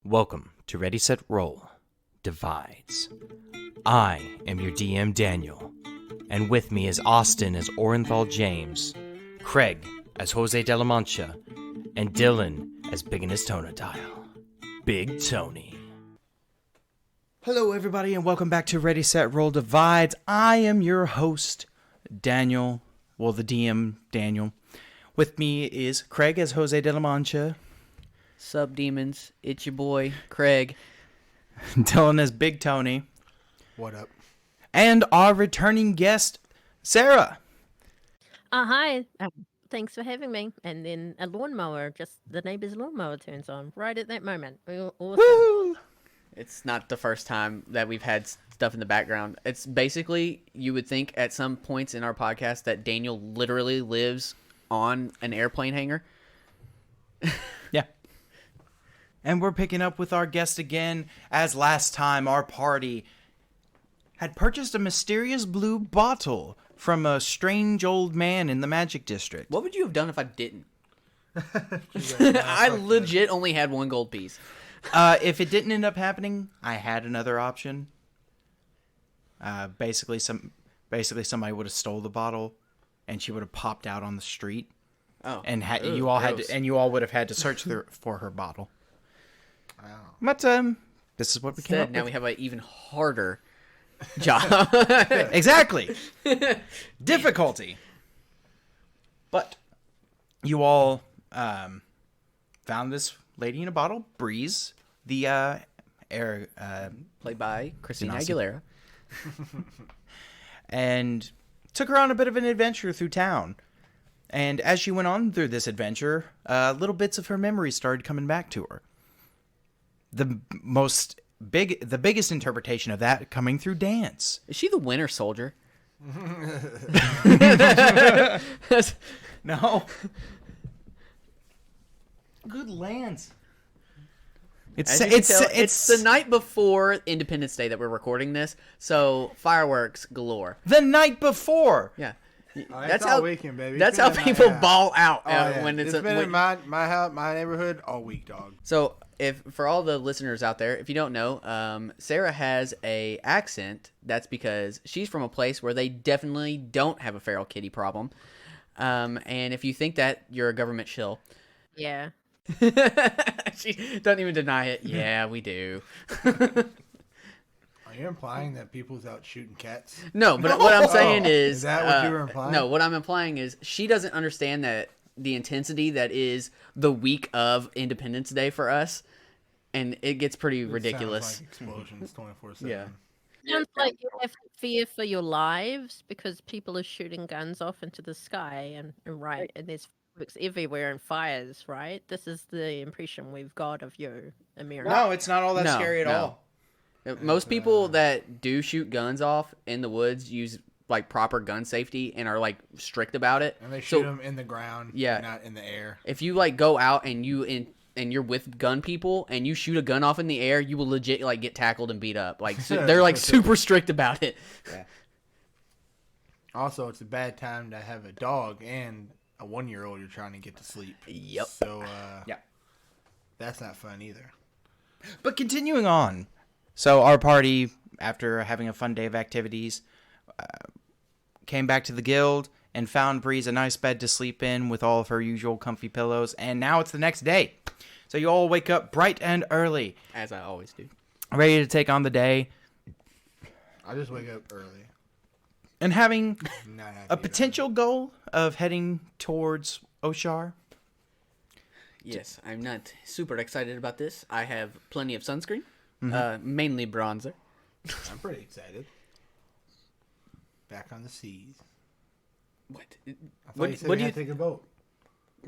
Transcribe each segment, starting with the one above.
Welcome to Ready, Set, Roll Divides. I am your DM, Daniel, and with me is Austin as Orenthal James, Craig as Jose de la Mancha, and Dylan as Big in his Tonadile. Big Tony. Hello, everybody, and welcome back to Ready, Set, Roll Divides. I am your host, Daniel. Well, the DM, Daniel. With me is Craig as Jose de la Mancha. Sub demons, it's your boy Craig. Dylan as Big Tony. What up? And our returning guest, Sarah. Hi. Thanks for having me. And then a lawnmower, just the neighbor's lawnmower turns on right at that moment. Awesome. Woo! It's not the first time that we've had stuff in the background. It's basically, you would think at some points in our podcast that Daniel literally lives on an airplane hangar. Yeah. And we're picking up with our guest again, as last time our party had purchased a mysterious blue bottle from a strange old man in the Magic District. What would you have done if I didn't? I legit only had one gold piece. If it didn't end up happening, I had another option. Basically somebody would have stole the bottle, and she would have popped out on the street. Oh, and Ew, you all gross. you all would have had to search for her bottle. Wow. But this is what we came up Instead, now with. we have an even harder job. Exactly. Difficulty. But you all found this lady in a bottle, Breeze, the air Played by Christina Awesome. Aguilera. and took her on a bit of an adventure through town. And as she went on through this adventure, little bits of her memories started coming back to her. The biggest interpretation of that coming through dance. Is she the Winter Soldier? No. Good lands. As you can tell, it's the night before Independence Day that we're recording this, so fireworks galore. the night before. Yeah, That's all weekend, baby. That's It's how been in people my house. ball out Oh, yeah. when it's been in my house, my neighborhood all week, dog. So, if for all the listeners out there, if you don't know, Sarah has a accent. That's because she's from a place where they definitely don't have a feral kitty problem. And if you think that, you're a government shill. Yeah. She doesn't even deny it. Yeah, we do. Are you implying that people's out shooting cats? No, but what I'm saying is... Is that what you were implying? No, what I'm implying is she doesn't understand that the intensity that is the week of Independence Day for us, and it gets pretty ridiculous. Sounds like explosions 24/7. Yeah. Sounds like you have to fear for your lives because people are shooting guns off into the sky and there's fireworks everywhere and fires, right? This is the impression we've got of you, America. No, it's not all that No, scary at no. all. Most people that do shoot guns off in the woods use like proper gun safety and are like strict about it. And they shoot them in the ground, Yeah. not in the air. If you like go out and you're with gun people and you shoot a gun off in the air, you will legit like get tackled and beat up. Like they're like super strict about it. Yeah. Also, it's a bad time to have a dog and a 1-year-old you're trying to get to sleep. Yep. So, Yeah. that's not fun either. But continuing on. So our party, after having a fun day of activities, came back to the guild and found Breeze a nice bed to sleep in with all of her usual comfy pillows. And now it's the next day. So you all wake up bright and early, As I always do. ready to take on the day, I just wake up early. and having Not happy a about potential goal of heading towards Oshar. Yes, I'm not super excited about this. I have plenty of sunscreen, mainly bronzer. it. I'm pretty excited. Back on the seas. What? I thought What- you said what we do had to take a boat.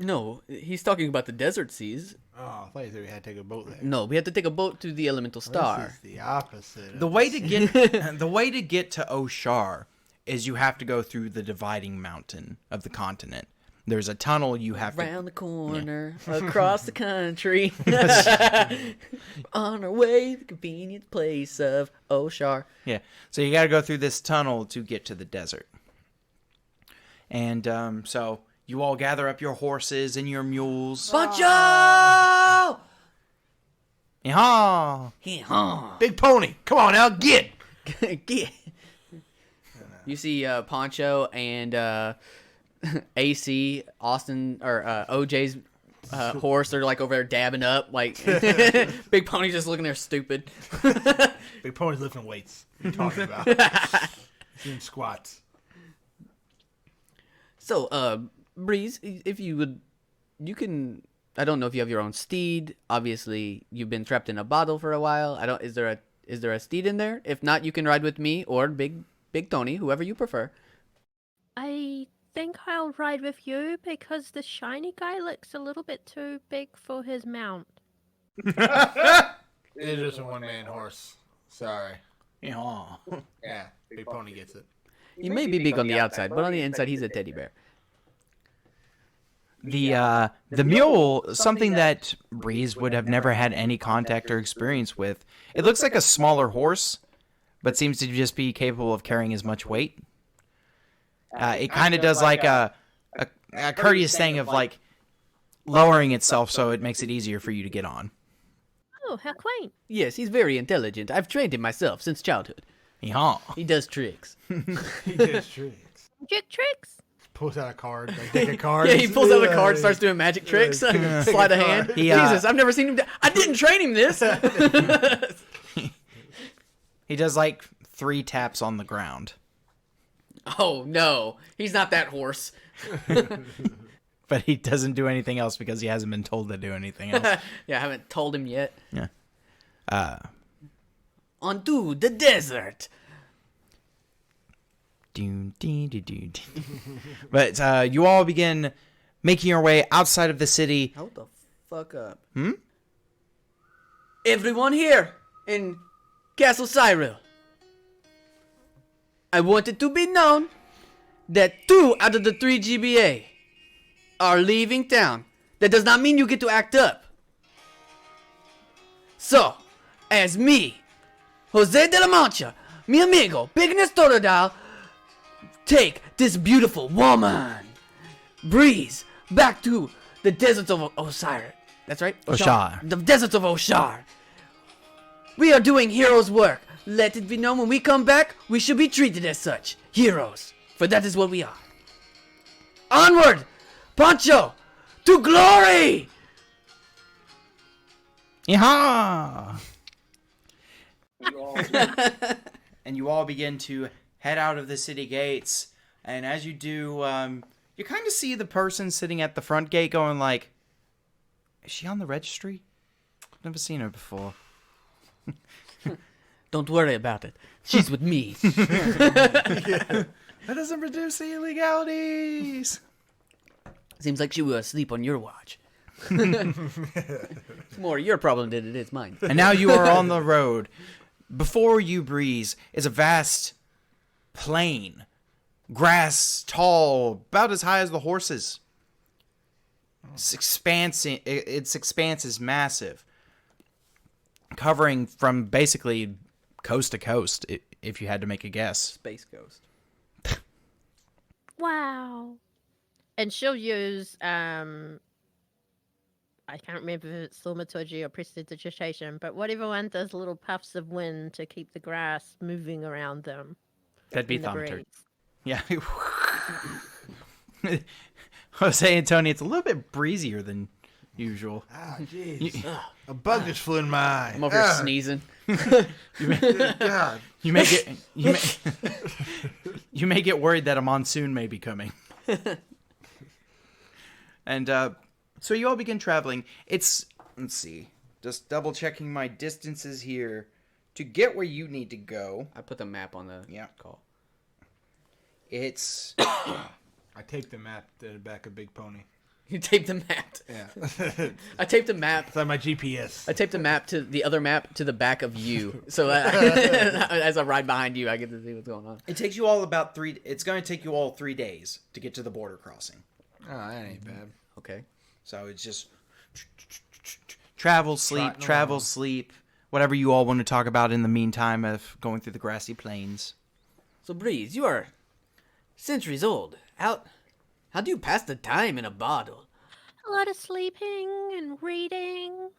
No, he's talking about the desert seas. Oh, I thought you said we had to take a boat there. No, we have to take a boat to the elemental star. This is the opposite. of The way to get to Oshar is you have to go through the dividing mountain of the continent. There's a tunnel you have to. Around the corner, across the country, on our way to the convenient place of Oshar. Yeah, so you got to go through this tunnel to get to the desert. And so you all gather up your horses and your mules. Pancho! Yeehaw! Hee-haw. Big Pony, come on now, get. Get. You see Poncho and AC, Austin, or OJ's horse. They're like over there dabbing up. Like Big Pony's just looking there stupid. Big Pony's lifting weights. What are you talking about? He's doing squats. So, Breeze, if you would, you can. I don't know if you have your own steed. Obviously, you've been trapped in a bottle for a while. I don't. Is there a steed in there? If not, you can ride with me or Big Tony, whoever you prefer. I think I'll ride with you because the shiny guy looks a little bit too big for his mount. It is just a one-man horse. Sorry. Yeehaw. Yeah, Big Pony gets it. He may be big on the outside, but on the inside, he's a teddy bear. The mule, something that Breeze would have never had any contact or experience with. It looks like a smaller horse, but seems to just be capable of carrying as much weight. It kind of does like a courteous thing of like lowering itself so it makes it easier for you to get on. Oh, how quaint. Yes, he's very intelligent. I've trained him myself since childhood. Yeehaw. He does tricks. He does tricks. Magic tricks? Pulls out a card. Like, take a card. Yeah, he pulls out a card, starts doing magic tricks, sleight of hand. Jesus, I've never seen him. I didn't train him this. He does like 3 taps on the ground. Oh no, he's not that horse. But he doesn't do anything else because he hasn't been told to do anything else. Yeah, I haven't told him yet. Yeah. Onto the desert. But you all begin making your way outside of the city. Hold the fuck up. Everyone here in Castle Cyril. I want it to be known that 2 out of the 3 GBA are leaving town. That does not mean you get to act up. So, as me, Jose de la Mancha, mi amigo, Bigness Totodile, take this beautiful woman, Breeze, back to the deserts of Osiris. That's right? Oshar. The deserts of Oshar. We are doing heroes' work. Let it be known when we come back, we should be treated as such. Heroes. For that is what we are. Onward! Poncho! To glory! Yeehaw! And you all begin to head out of the city gates. And as you do, you kind of see the person sitting at the front gate going like, is she on the registry? I've never seen her before. Don't worry about it. She's with me. That doesn't reduce the illegalities. Seems like she was asleep on your watch. It's more your problem than it is mine. And now you are on the road. Before you, Breeze, is a vast plain. Grass tall, about as high as the horses. Its expanse is massive. Covering from basically coast to coast, if you had to make a guess. Space Ghost. Wow. And she'll use, I can't remember if it's thaumaturgy or prestidigitation, but whatever one does little puffs of wind to keep the grass moving around them. That'd be in the thaumaturgy. breeze. Yeah. Jose and Tony, it's a little bit breezier than usual. Ah, jeez. A bug just flew in my eye. I'm over here sneezing. God. You may get worried that a monsoon may be coming. And so you all begin traveling. Let's see, just double checking my distances here to get where you need to go. I put the map on the call. It's I taped the map to the back of Big Pony. You taped the map. Yeah. I taped the map. It's like my GPS. I taped the map to the other map to the back of you. So as I ride behind you, I get to see what's going on. It takes you all about 3. It's going to take you all 3 days to get to the border crossing. Oh, that ain't bad. Okay. So it's just travel, sleep, Trotting travel, along. sleep. Whatever you all want to talk about in the meantime of going through the grassy plains. So Breeze, you are centuries old. How do you pass the time in a bottle? A lot of sleeping and reading.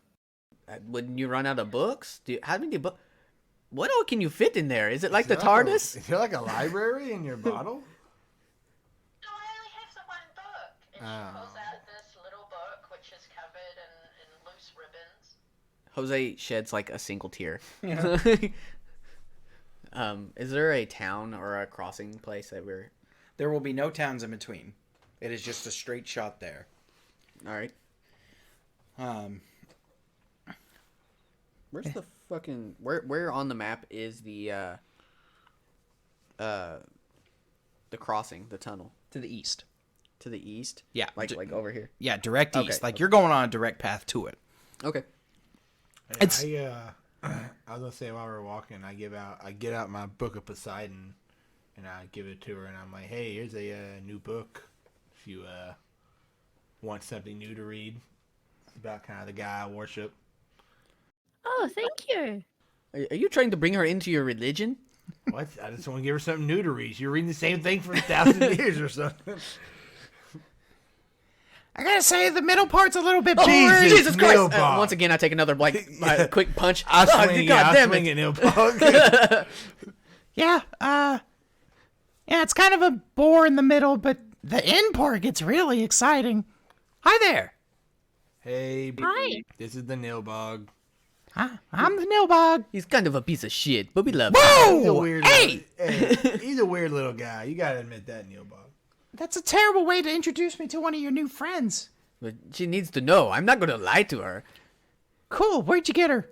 Wouldn't you run out of books? How many books? What all can you fit in there? Is it like the Is TARDIS? Is there like a library in your bottle? No, I only have the one book. And she Oh. pulls out this little book, which is covered in loose ribbons. Jose sheds like a single tear. Is there a town or a crossing place that we're... There will be no towns in between. It is just a straight shot there. All right. Where's the fucking... Where on the map is the crossing, the tunnel? To the east. To the east? Yeah. Like over here? Yeah, direct Okay. east. Like you're going on a direct path to it. Okay. It's- I was gonna say while we're walking, I get out my book of Poseidon, and I give it to her, and I'm like, hey, here's a new book. If you want something new to read, it's about kind of the guy I worship. Oh, thank you. Are you trying to bring her into your religion? What? I just want to give her something new to read. You're reading the same thing for 1,000 years or something. I gotta say, the middle part's a little bit Oh, boring. Jesus Christ! Nilbog. Once again, I take another quick punch. I swing, God damn swing it! at Nilbog. Yeah, it's kind of a bore in the middle, but the end part gets really exciting. Hi there. Hey, Hi. this is the Nilbog. I'm the Nilbog. He's kind of a piece of shit, but we love him. He's a Whoa! weird Hey! he's a weird little guy. You gotta admit that, Nilbog. That's a terrible way to introduce me to one of your new friends. But she needs to know. I'm not going to lie to her. Cool, where'd you get her?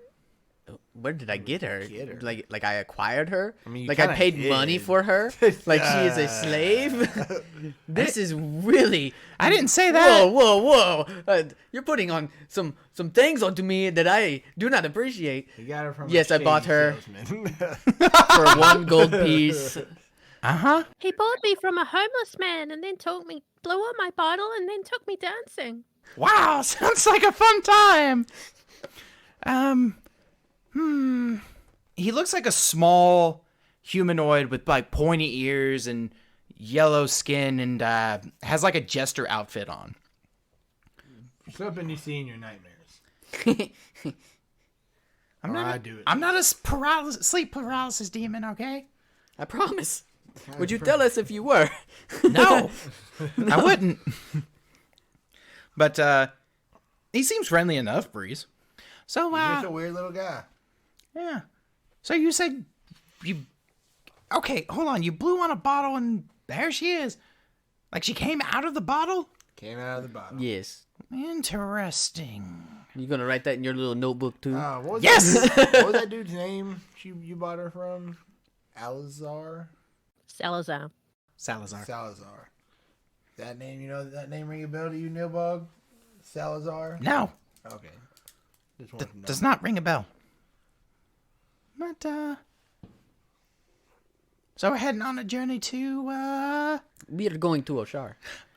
Where did I get her? Get her? Like I acquired her? I mean, you like I kinda paid did. money for her? Like she is a slave? This is really... I didn't say that. Whoa. You're putting on some things onto me that I do not appreciate. You got her from Yes, a I bought shady her. salesman. For 1 gold piece. Uh-huh. He bought me from a homeless man and then blew up my bottle and then took me dancing. Wow, sounds like a fun time. He looks like a small humanoid with like pointy ears and yellow skin and has like a jester outfit on. Something you see in your nightmares. I do it. I'm not a sleep paralysis demon, okay? I promise. Would you tell us if you were? No, I wouldn't. But he seems friendly enough, Breeze. So, You're just a weird little guy. yeah. So you said you... Okay, hold on. You blew on a bottle and there she is. Like she came out of the bottle? Came out of the bottle. Yes. Interesting. You gonna write that in your little notebook too? What was Yes! what was that dude's name you bought her from? Salazar? Salazar. Salazar. Salazar. That name, that name ring a bell to you, Nilbog? Salazar? No, Okay. Just wanted to know. does not ring a bell. But, so we're heading on a journey to, We are going to Oshar.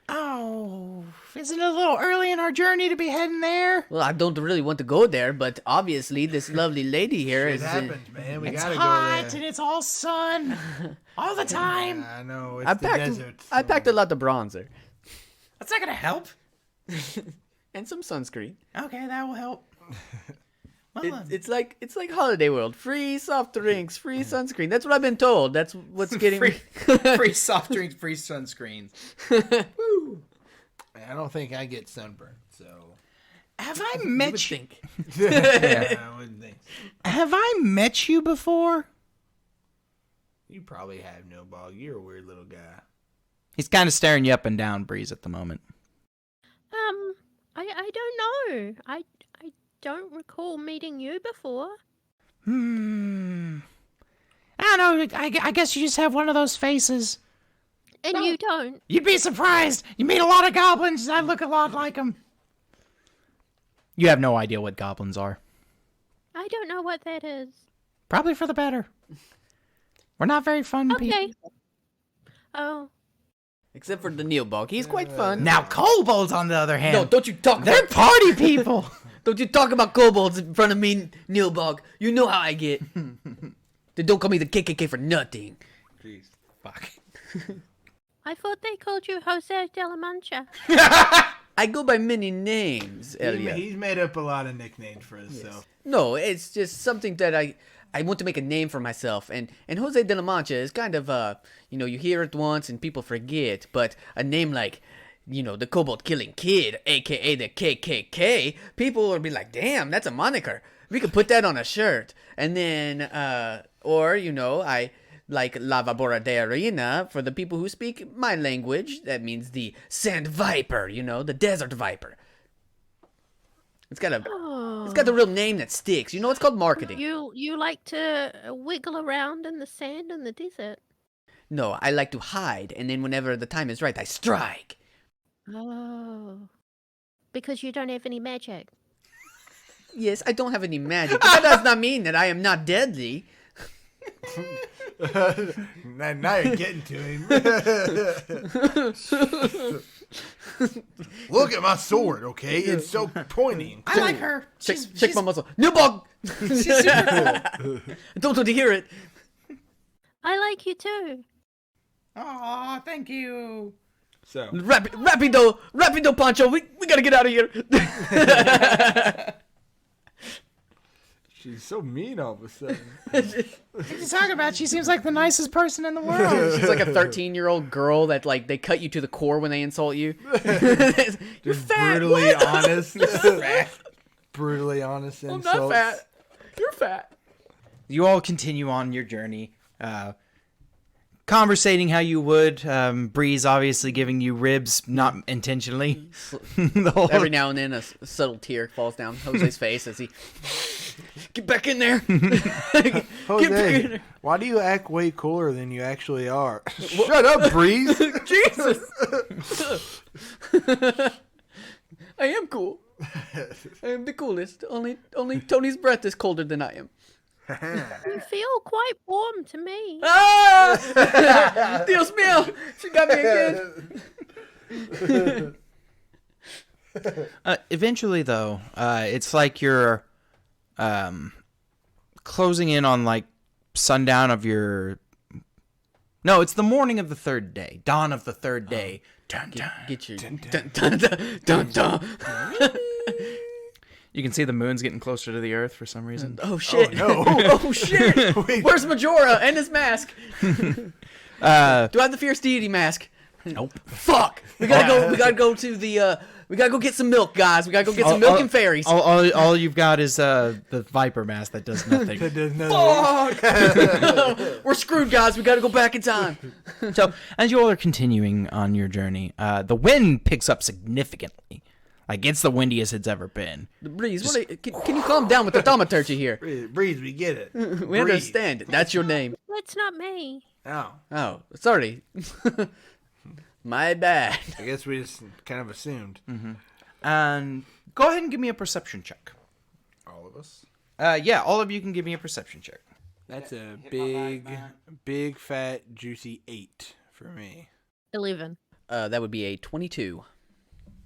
oh, isn't it a little early in our journey to be heading there? Well, I don't really want to go there, but obviously this lovely lady here It is... happens, man. We It's gotta hot go and there. it's all sun all the time. I know. It's I the desert. packed a lot of bronzer. That's not gonna help. And some sunscreen. Okay, that will help. Well, It's like Holiday World. Free soft drinks, free sunscreen. That's what I've been told. That's what's getting me. free soft drinks, free sunscreens. I don't think I get sunburned, so. Have I You would met you? think. Yeah, I wouldn't think so. Have I met you before? You probably have no bog. You're a weird little guy. He's kind of staring you up and down, Breeze, at the moment. I don't know. I don't recall meeting you before. I don't know. I guess you just have one of those faces. And you don't. You'd be surprised. You meet a lot of goblins. I look a lot like them. You have no idea what goblins are. I don't know what that is. Probably for the better. We're not very fun Okay. people. Oh. Except for the Neilbog. He's quite fun. Now, kobolds, on the other hand, No, don't you talk they're about, party people. don't you talk about kobolds in front of me, Neilbog. You know how I get. They don't call me the KKK for nothing. Jeez. Fuck. I thought they called you Jose de la Mancha. I I go by many names, Elliot. He's made up a lot of nicknames for himself. No, it's just something that I want to make a name for myself. And Jose de la Mancha is kind of, you hear it once and people forget. But a name like, the Cobalt Killing Kid, a.k.a. the KKK, people will be like, damn, that's a moniker. We could put that on a shirt. And then, I like Lava Bora de Arena for the people who speak my language. That means the Sand Viper, the Desert Viper. It's got the real name that sticks. It's called marketing. You like to wiggle around in the sand in the desert. No, I like to hide, and then whenever the time is right, I strike. Oh. Because you don't have any magic. Yes, I don't have any magic, but that does not mean that I am not deadly. Now you're getting to him. Look at my sword, okay? It's so pointy. I like her. Check my muscle. New bug! She's super cool. I don't want to hear it. I like you too. Aw, thank you. So Rapido, Pancho. We gotta get out of here. she's so mean all of a sudden. What are you talking about? She seems like the nicest person in the world. She's like a 13-year-old girl that they cut you to the core when they insult you. You're fat. Brutally What? honest. Brutally honest I'm insults. not fat. You're fat. You all continue on your journey, conversating how you would. Breeze obviously giving you ribs, not intentionally. The whole- Every now and then, a subtle tear falls down Jose's face as he get back in there. Get back in Jose, there. why do you act way cooler than you actually are? Shut up, Breeze. Jesus. I am cool. I am the coolest. Only Tony's breath is colder than I am. You feel quite warm to me. Ah! Dios mío! She got me again. Eventually, though, it's like you're closing in on like sundown of your. No, it's the morning of the third day, dawn of the third day. Dun, dun. Get your dun dun dun dun dun. You can see the moon's getting closer to the Earth for some reason. Oh shit! no. Oh shit! Wait. Where's Majora and his mask? Do I have the Fierce Deity mask? Nope. Fuck! We gotta go. We gotta go to the. We gotta go get some milk, guys. We gotta go get some milk and fairies. All you've got is the Viper mask that does nothing. That does nothing. Fuck! We're screwed, guys. We gotta go back in time. So, as you all are continuing on your journey, the wind picks up significantly. Like, it's the windiest it's ever been. Breeze, can you calm down with the thaumaturgy here? Breeze, we get it. We understand. That's your name. That's not me. Oh, Oh, sorry. My bad. I guess we just kind of assumed. And go ahead and give me a perception check. All of us. Yeah, all of you can give me a perception check. That's a big, fat, juicy 8 for me. 11. That would be a 22.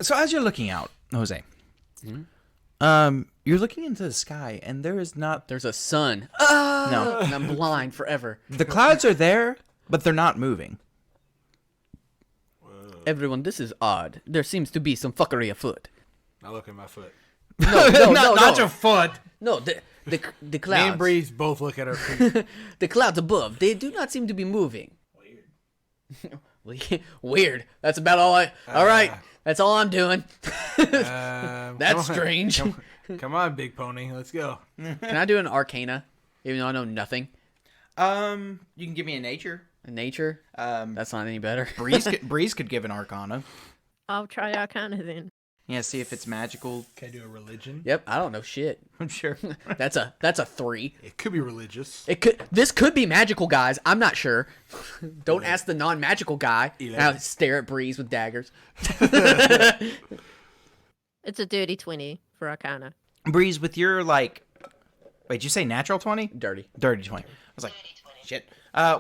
So as you're looking out, Jose, you're looking into the sky, and there is not. There's a sun. No, And I'm blind forever. the clouds are there, but they're not moving. Everyone, this is odd. There seems to be some fuckery afoot. I look at my foot. No, not your foot. No, the Me clouds. and Breeze both look at our feet. The clouds above, they do not seem to be moving. Weird. Weird. That's about all I... All right. That's all I'm doing. That's come on. strange. Come on, big pony. Let's go. Can I do an arcana? Even though I know nothing. You can give me a nature. Nature? That's not any better. Breeze could give an arcana. I'll try Arcana then. Yeah, see if it's magical. Can I do a religion? Yep, I don't know shit. I'm sure. That's a 3. It could be religious. This could be magical, guys. I'm not sure. Don't ask the non-magical guy. 11. Now stare at Breeze with daggers. It's a dirty 20 for Arcana. Breeze, with your like, wait, did you say natural 20? Dirty. Dirty 20. I was like, shit.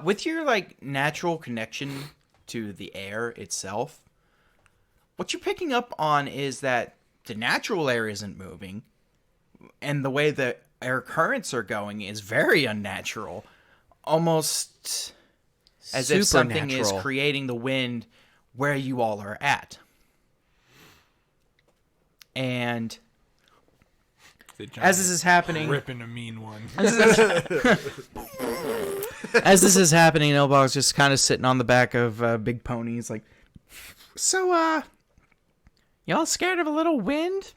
With your like natural connection to the air itself, what you're picking up on is that the natural air isn't moving, and the way the air currents are going is very unnatural, almost as if something is Supernatural. creating the wind where you all are at. And The as this is happening, ripping a mean one. as this is happening, Nilbog's just kind of sitting on the back of Big Pony. He's like, so, y'all scared of a little wind?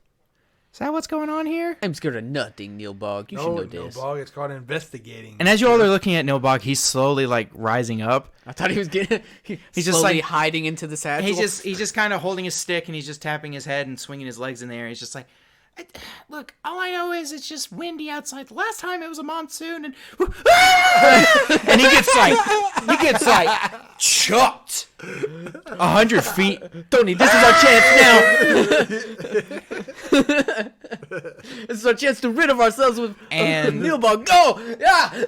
Is that what's going on here? I'm scared of nothing, Neil Bog. You should know this. No, Bog. It's called investigating. And as you all are looking at Nilbog, he's slowly, like, rising up. I thought he was getting. He's just, slowly like, hiding into the satchel. He's just kind of holding his stick, and he's just tapping his head and swinging his legs in the air. He's just like, look, all I know is it's just windy outside. The last time it was a monsoon, and and he gets like chucked 100 feet. Tony, this is our chance now. This is our chance to rid of ourselves with And- Neil Bog. Go! Yeah!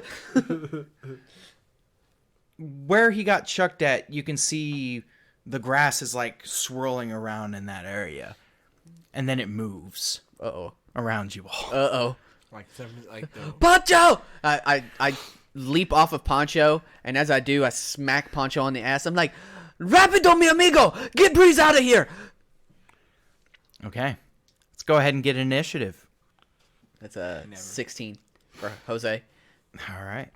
Where he got chucked at, you can see the grass is like swirling around in that area, and then it moves Uh-oh. around you all. Uh-oh. like the Poncho! I leap off of Poncho, and as I do, I smack Poncho on the ass. I'm like, Rapido, mi amigo! Get Breeze out of here! Okay, let's go ahead and get initiative. That's a 16 for Jose. All right.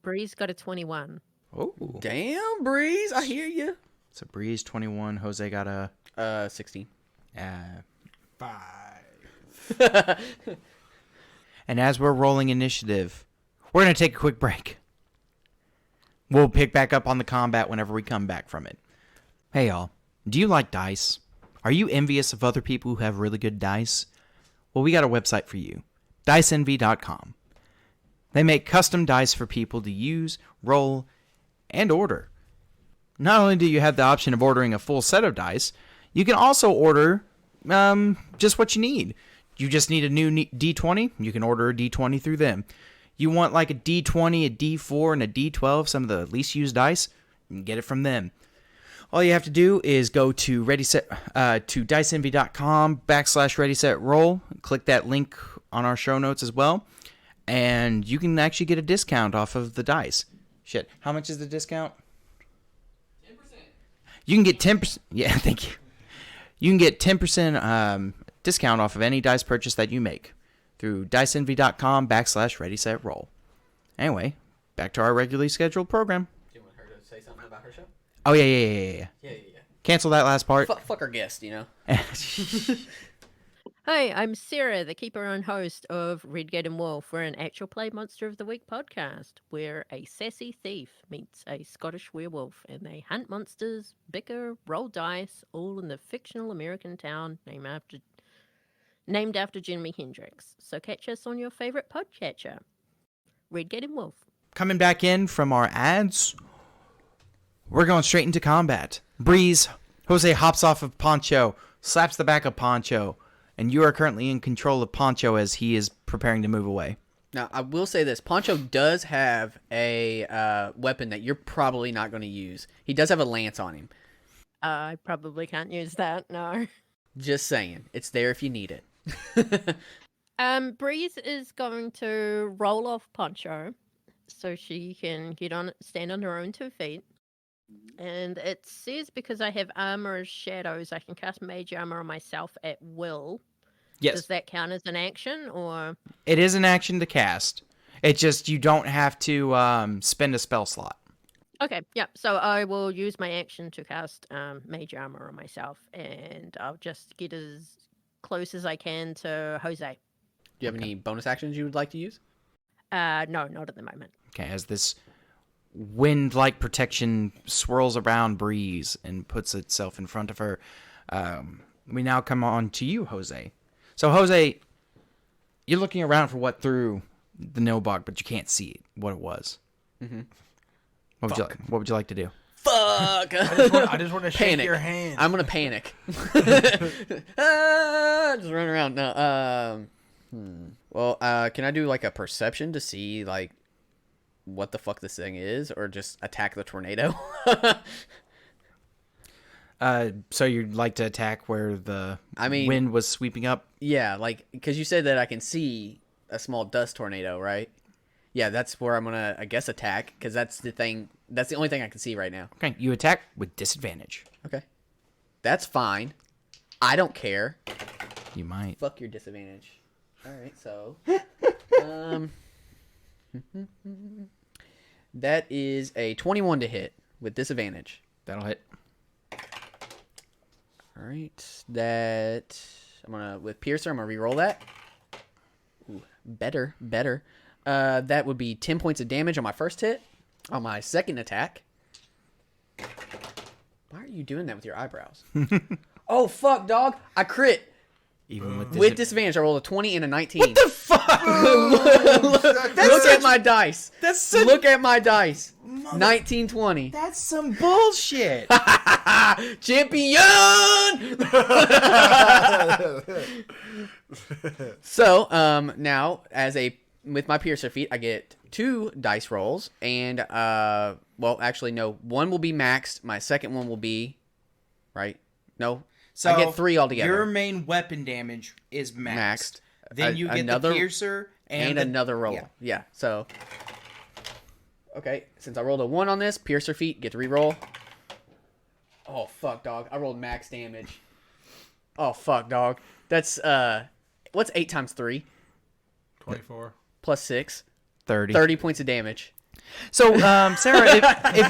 Breeze got a 21. Oh, Damn, Breeze, I hear you. so Breeze 21. Jose got a 16. 5. And as we're rolling initiative, we're going to take a quick break. We'll pick back up on the combat whenever we come back from it. Hey, y'all. Do you like dice? Are you envious of other people who have really good dice? Well, we got a website for you. DiceEnvy.com. They make custom dice for people to use, roll, and order. Not only do you have the option of ordering a full set of dice, you can also order just what you need. You just need a new D20, you can order a D20 through them. You want like a D20, a D4, and a D12, some of the least used dice, you can get it from them. All you have to do is go to diceenvy.com/ready-set-roll. Click that link on our show notes as well, and you can actually get a discount off of the dice. Shit, how much is the discount? 10%. You can get 10%. Yeah, thank you. You can get 10% discount off of any dice purchase that you make through diceenvy.com/ready-set-roll. Anyway, back to our regularly scheduled program. Do you want her to say something about her show? Oh, yeah. Yeah. Cancel that last part. Fuck our guest, you know? Hi, I'm Sarah, the keeper and host of Redgate and Wolf. We're an actual play Monster of the Week podcast where a sassy thief meets a Scottish werewolf and they hunt monsters, bicker, roll dice, all in the fictional American town named after Jimi Hendrix. So catch us on your favorite podcatcher. Redgate and Wolf. Coming back in from our ads, we're going straight into combat. Breeze, Jose hops off of Poncho, slaps the back of Poncho, and you are currently in control of Poncho as he is preparing to move away. Now, I will say this. Poncho does have a weapon that you're probably not going to use. He does have a lance on him. I probably can't use that, no. Just saying. It's there if you need it. Breeze is going to roll off Poncho so she can stand on her own 2 feet. And it says because I have armor as shadows, I can cast mage armor on myself at will. Yes. Does that count as an action, or? It is an action to cast. It's just you don't have to spend a spell slot. Okay, yeah. So I will use my action to cast mage armor on myself, and I'll just get as close as I can to Jose. Do you have any bonus actions you would like to use? No, not at the moment. Okay, as this wind-like protection swirls around Breeze and puts itself in front of her, we now come on to you, Jose. So, Jose, you're looking around for what threw the Nilbog, but you can't see what it was. Mm-hmm. What would you like to do? Fuck! I just want to shake Panic. your hand. I'm gonna panic. Just run around. No. Well, can I do like a perception to see like what the fuck this thing is, or just attack the tornado? So you'd like to attack where the mean, wind was sweeping up? Yeah, like because you said that I can see a small dust tornado, right? Yeah, that's where I'm gonna, I guess, attack because that's the thing. That's the only thing I can see right now. Okay, you attack with disadvantage. Okay, that's fine. I don't care. You might. Fuck your disadvantage. All right, so that is a 21 to hit with disadvantage. That'll hit. All right, that I'm gonna with Piercer. I'm gonna re-roll that. Ooh, better. That would be 10 points of damage on my first hit. On my second attack. Why are you doing that with your eyebrows? Oh fuck, dog! I crit. Even With disadvantage, I rolled a 20 and a 19. What the fuck? Look at my dice. Look at my dice. 1920. That's some bullshit. Champion! So, now, with my Piercer feat, I get 2 dice rolls, and, well, actually, no, one will be maxed, my second one will be, right? No, So I get 3 altogether. Your main weapon damage is maxed. Then you get another, the piercer and another roll. Yeah, so. Okay, since I rolled a 1 on this, Piercer feat, get to reroll. Oh, fuck, dog. I rolled max damage. Oh, fuck, dog. That's, what's 8 times 3? 24. Plus 6. 30. 30 points of damage. So, Sarah,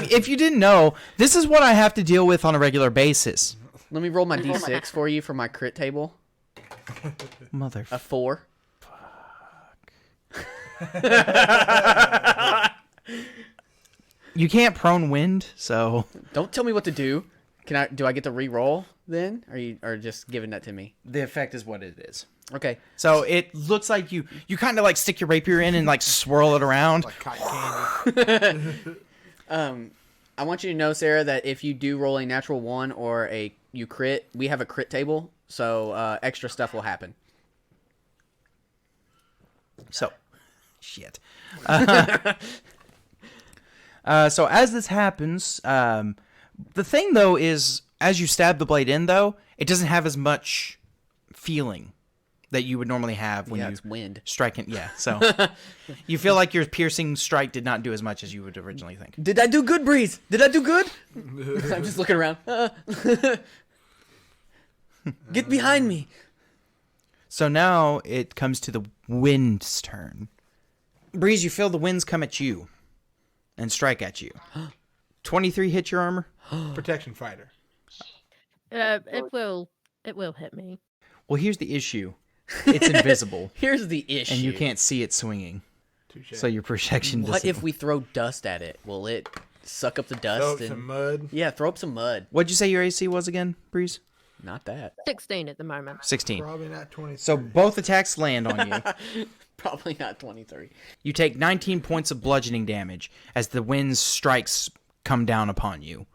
if you didn't know, this is what I have to deal with on a regular basis. Let me roll my d6 for you for my crit table. Mother. A 4. You can't prone wind, so Don't tell me what to do. Do I get to re-roll then? Or just giving that to me? the effect is what it is. Okay. So it looks like you kind of like stick your rapier in and like swirl it around. Like cotton candy. I want you to know, Sarah, that if you do roll a natural 1 or you crit, we have a crit table, so extra stuff will happen. So, shit. So as this happens, the thing though is, as you stab the blade in, though, it doesn't have as much feeling that you would normally have when you it's wind. strike it. Yeah, so you feel like your piercing strike did not do as much as you would originally think. Did I do good, Breeze? Did I do good? I'm just looking around. Get behind me. So now it comes to the wind's turn. Breeze, you feel the winds come at you and strike at you. 23 hit your armor? Protection fighter. It will hit me. Well, here's the issue. It's invisible, Here's the issue. and you can't see it swinging. Touché. So your protection What doesn't... if we throw dust at it? Will it suck up the dust? Throw and... some mud. Yeah, throw up some mud. What'd you say your AC was again, Breeze? Not that. 16 at the moment. 16. Probably not 20. So both attacks land on you. Probably not 23. You take 19 points of bludgeoning damage as the wind's strikes come down upon you.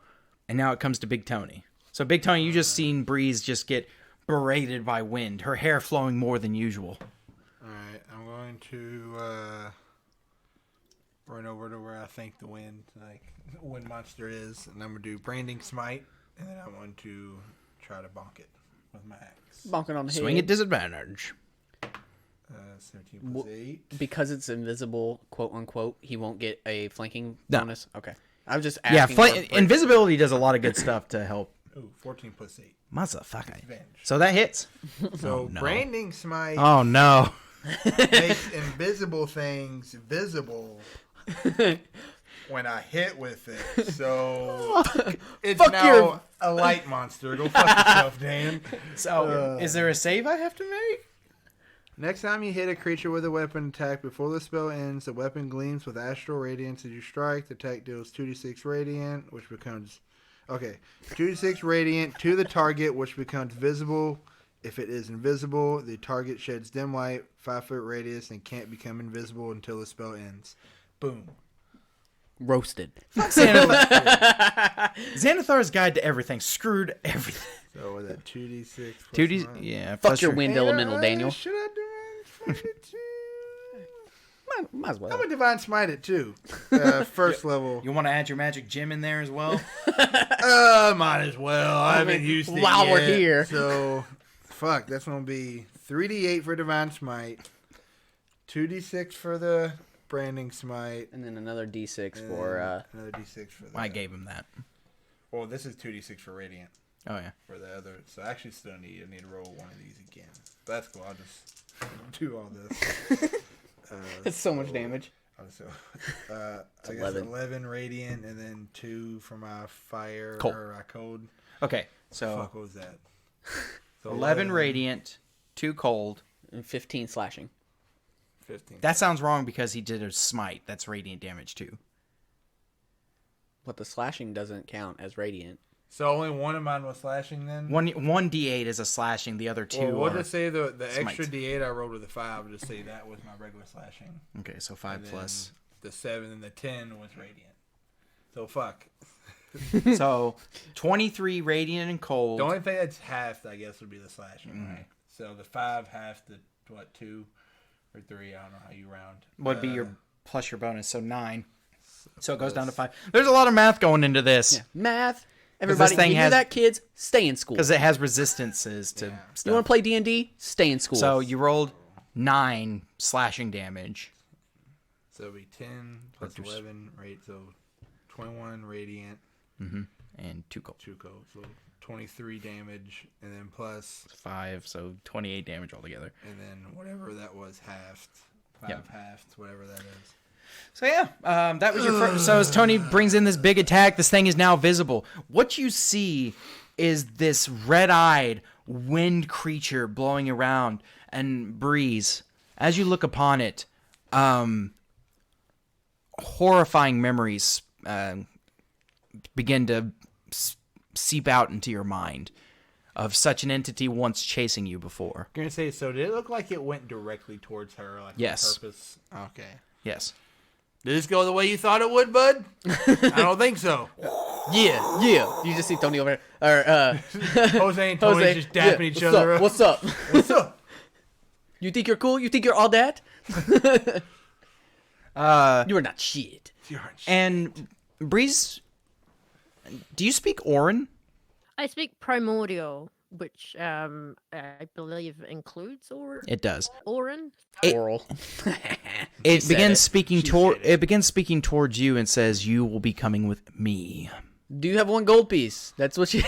And now it comes to Big Tony. So Big Tony, you just seen Breeze just get berated by wind, her hair flowing more than usual. Alright, I'm going to run over to where I think the wind monster is, and I'm going to do Branding Smite, and then I'm going to try to bonk it with my axe. Bonking on the head. Swing at disadvantage. 17 plus 8. Because it's invisible, quote unquote, he won't get a flanking No. bonus? Okay. I was just Yeah, asking. invisibility does a lot of good stuff to help. Ooh, 14 plus 8. Motherfucker. Advantage. So that hits. So no. Branding Smite Oh, no. makes invisible things visible when I hit with it. So it's Fuck now your- a light monster. Go fuck yourself, Dan. So, is there a save I have to make? Next time you hit a creature with a weapon attack before the spell ends, the weapon gleams with astral radiance as you strike. The attack deals 2d6 radiant, which becomes... Okay, 2d6 radiant to the target, which becomes visible. If it is invisible, the target sheds dim light, 5-foot radius, and can't become invisible until the spell ends. Boom. Roasted. Xanathar. Xanathar's Guide to Everything screwed everything. So was that 2d6 plus 2D, mine? yeah. Fuck plus your wind elemental, Daniel. Should I divine smite it too? Might as well. I'm gonna divine smite it too. First level. You want to add your magic gem in there as well? Might as well. I haven't used it while we're yet, here. So, fuck. That's gonna be 3d8 for divine smite, 2d6 for the branding smite, And then another d6 for... another d6 for the. I gave him that. Well, this is 2d6 for radiant. Oh yeah. for the other. So I actually still need to roll one of these again. But that's cool. I'll just do all this. That's so much damage. So, I guess 11. 11 radiant and then 2 for my fire Cold. or cold. Okay, so Fuck, what was that? So 11 radiant, 2 cold. And 15 slashing. 15. That sounds wrong because he did a smite. That's radiant damage too. But the slashing doesn't count as radiant. So only one of mine was slashing then? One d8 is a slashing. The other 2 Well, we'll are... just say the extra smites. d8 I rolled with a 5. We'll just say that was my regular slashing. Okay, so 5 And then plus. the 7 and the 10 was radiant. So fuck. So 23 radiant and cold. The only thing that's halved, I guess, would be the slashing, right? So the 5 half the, 2 or 3, I don't know how you round. Would be your plus your bonus, so 9. So it goes down to 5. There's a lot of math going into this. Yeah. Math. Everybody, thing you hear has- that, kids? Stay in school. Because it has resistances to Yeah. stuff. You want to play D&D? Stay in school. So you rolled 9 slashing damage. So it'll be 10 plus But there's- 11, right? So 21 radiant, And 2 cold. 2 cold. So 23 damage, and then plus, 5, so 28 damage altogether. and then whatever that was halved. 5 Yep. halved, whatever that is. So yeah, that was your first. So as Tony brings in this big attack, this thing is now visible. What you see is this red-eyed wind creature blowing around and breeze. As you look upon it, horrifying memories begin to seep out into your mind of such an entity once chasing you before. I'm gonna say, so did it look like it went directly towards her, like Yes. on purpose? Okay. Yes. Did this go the way you thought it would, bud? I don't think so. yeah. You just see Tony over there. Or, Jose and Tony just dapping each other up. What's up? What's up? You think you're cool? You think you're all that? You are not shit. And Breeze, do you speak Orin? I speak primordial, which I believe includes It does. Orin. Oral. It said begins it. speaking toward. It begins speaking towards you and says, "You will be coming with me." Do you have 1 gold piece? That's what you.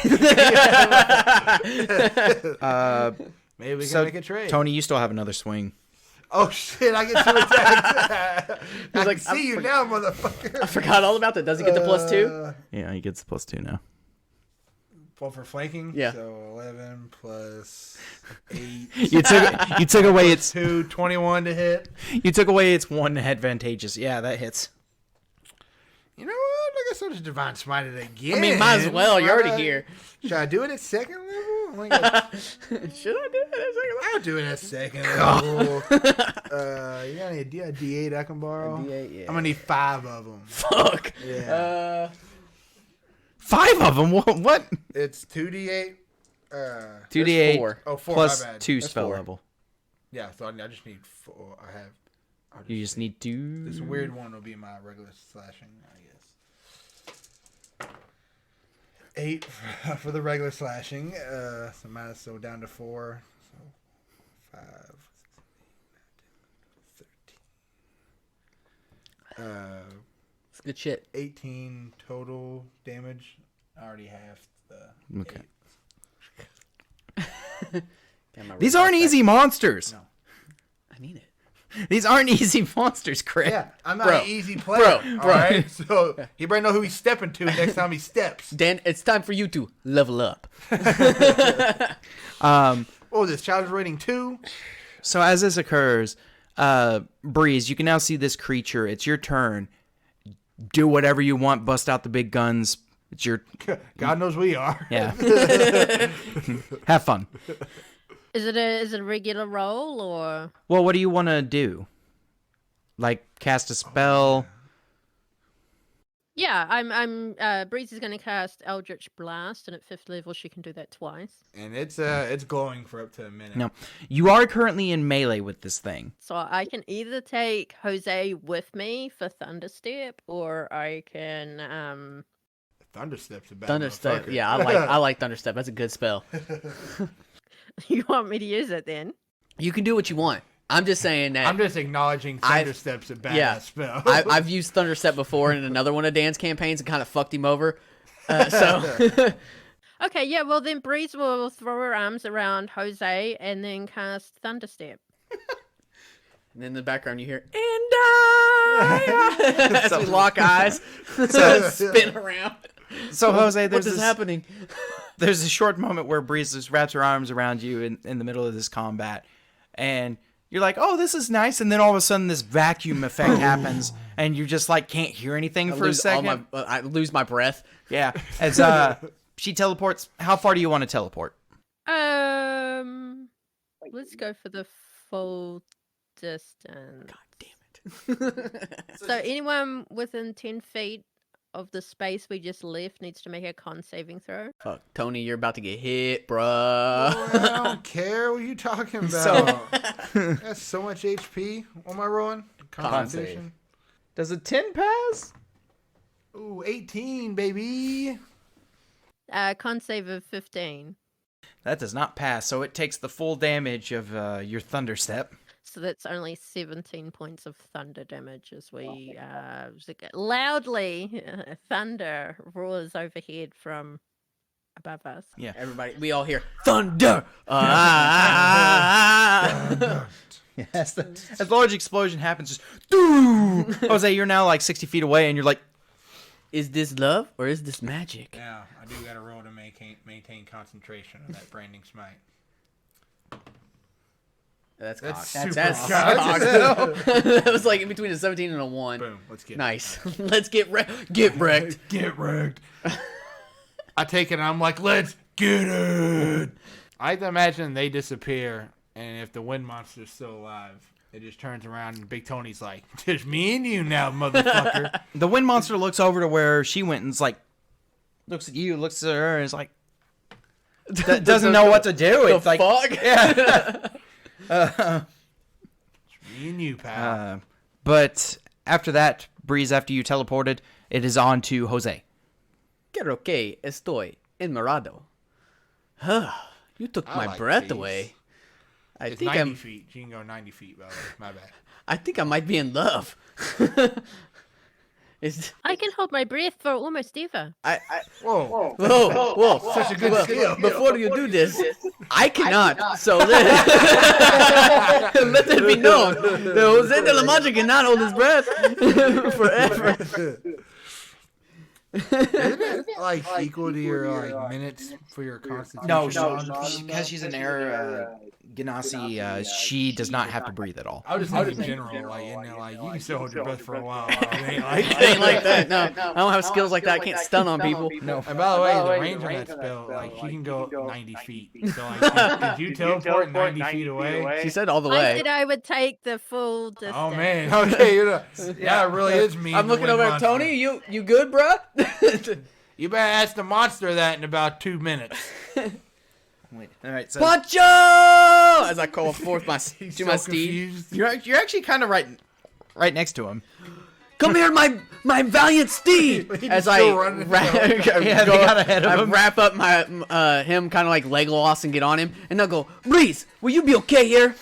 Maybe we can So make a trade. Tony, you still have another swing. Oh shit! I get 2 attacks. I like, can see you now, motherfucker. I forgot all about that. Does he get the +2? Yeah, he gets +2 now. Well, for flanking, Yeah. So 11 plus 8. You took away its 2, 21 to hit. you took away its 1 advantageous. Yeah, that hits. You know what? I guess I'll just divine smite it again. I mean, might as well. You're Why already not? here. Should I do it at second level? Oh my God. Should I do it? I'll do it at second level. You got any D8 I can borrow? D8, yeah. I'm gonna need 5 of them. Fuck. Yeah. 5 of them. What? It's 2D8. 2d8 4. Oh, 4. plus my bad. 2 That's spell 4. level. Yeah, so I just need 4. I'll You just need 2. This weird one will be my regular slashing, I guess. 8 for the regular slashing. So down to 4. So 5, 13. It's good shit. 18 total damage. I already halved the Okay. 8. These aren't easy monsters. No. I need it. These aren't easy monsters, Craig. Yeah, I'm not Bro. an easy player. Bro. All right, so he better know who he's stepping to next time he steps. Dan, it's time for you to level up. What was this? Challenge rating 2? So as this occurs, Breeze, you can now see this creature. It's your turn. Do whatever you want. Bust out the big guns. It's your God knows we are. yeah. Have fun. Is it a regular roll or? Well, what do you want to do? Like cast a spell? Yeah, I'm Breeze is going to cast Eldritch Blast, and at 5th level she can do that twice. And it's glowing for up to a minute. No. You are currently in melee with this thing. So I can either take Jose with me for Thunderstep, or I can Thunderstep's a bad Thunderstep. motherfucker. Yeah, I like Thunderstep. That's a good spell. You want me to use it then? You can do what you want. I'm just saying that I'm just acknowledging Thunderstep's a badass yeah. spell. I've used Thunderstep before in another one of Dan's campaigns and kind of fucked him over. So Okay, yeah, well then Breeze will throw her arms around Jose and then cast Thunderstep. And then in the background you hear, and I! As we lock eyes, spin around. So Jose, What is happening? There's a short moment where Breeze just wraps her arms around you in the middle of this combat, and you're like, "Oh, this is nice," and then all of a sudden this vacuum effect happens, and you just like can't hear anything for a second. I lose my breath. Yeah, as she teleports. How far do you want to teleport? Let's go for the full distance. God damn it. So anyone within 10 feet of the space we just left needs to make a con saving throw. Fuck, Tony, you're about to get hit, bruh. I don't care what you talking about. That's so much HP. What am I rolling? Constitution. Does a 10 pass? Ooh, 18, baby. Con save of 15. That does not pass, so it takes the full damage of your thunder step. So that's only 17 points of thunder damage as we loudly thunder roars overhead from above us. Yeah. Everybody, we all hear thunder. Yes, as the large explosion happens, just doo! Jose, you're now like 60 feet away, and you're like, Is this love or is this magic? Yeah, I do got to roll to maintain concentration on that branding smite. That's super That's cocked. That was like in between a 17 and a 1. Boom. Let's get Nice. Let's get get wrecked. Get wrecked. I take it and I'm like, let's get it. I imagine they disappear, and if the wind monster's still alive, it just turns around and Big Tony's like, just me and you now, motherfucker. the wind monster looks over to where she went and is like, looks at you, looks at her, and is like, doesn't know what to do. It's like, fuck? yeah. Me and you, pal. But after that, Breeze, after you teleported, it is on to Jose. Creo que estoy enamorado. Huh. You took I my like breath these. away. It's 90 feet. You can go 90 feet, by the way. My bad. I think I might be in love. I can hold my breath for almost ever. Whoa. Whoa. Such a good skill. Before you do this, I cannot. So let it be known. that Jose de la Mancha cannot hold his breath forever. Isn't it like equal to your like minutes for your constitution? No, because she's an air Ganassi, she does not have to breathe at all. I was just thinking in general, like, you know, like, you can still hold your breath for a while. It ain't like It ain't like that. No, I don't have skills like that. I can't stun on people. No. And by the way, the range on that spell, like, she can go 90 feet. So, like, could you teleport 90 feet away? She said all the I way. said I would take the full distance. Oh, man. Okay, yeah, it really is me. I'm looking over at Tony. You good, bruh? You better ask the monster that in about 2 minutes. Wait, all right, so Pancho! As I call forth my steed. Confused. you're actually kind of right next to him. Come here, my valiant steed! As I still running. Yeah, they got ahead of him. wrap up my him kind of like Legolas and get on him, and I'll go, Breeze, will you be okay here?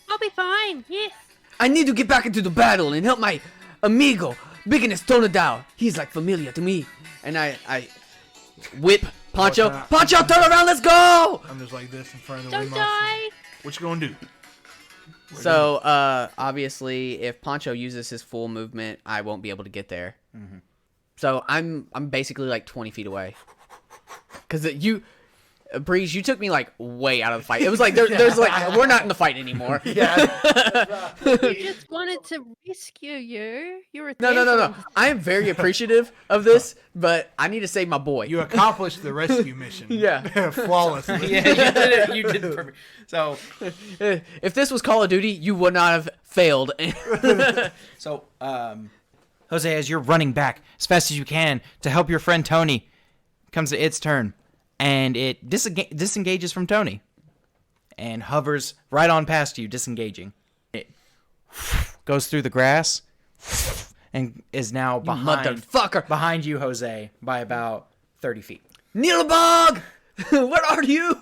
I'll be fine. Yes. I need to get back into the battle and help my amigo, Biggin Tonadao. He's like familiar to me. And I whip Pancho. Pancho, turn around, let's go! I'm just like this in front of the Don't wind monster. die. What you gonna do? So, obviously, if Pancho uses his full movement, I won't be able to get there. Mm-hmm. So I'm basically like 20 feet away. Cause Breeze, you took me like way out of the fight. It was like there's like we're not in the fight anymore. We just wanted to rescue you. You're a No. I am very appreciative of this, but I need to save my boy. You accomplished the rescue mission. Yeah. Flawlessly. Yeah, you did it perfect. So, If this was Call of Duty, you would not have failed. so, Jose, as you're running back as fast as you can to help your friend Tony, comes to its turn, and it disengages from Tony, and hovers right on past you, disengaging. It goes through the grass, and is now Motherfucker! behind you, Jose, by about 30 feet. Neilbog! Where are you?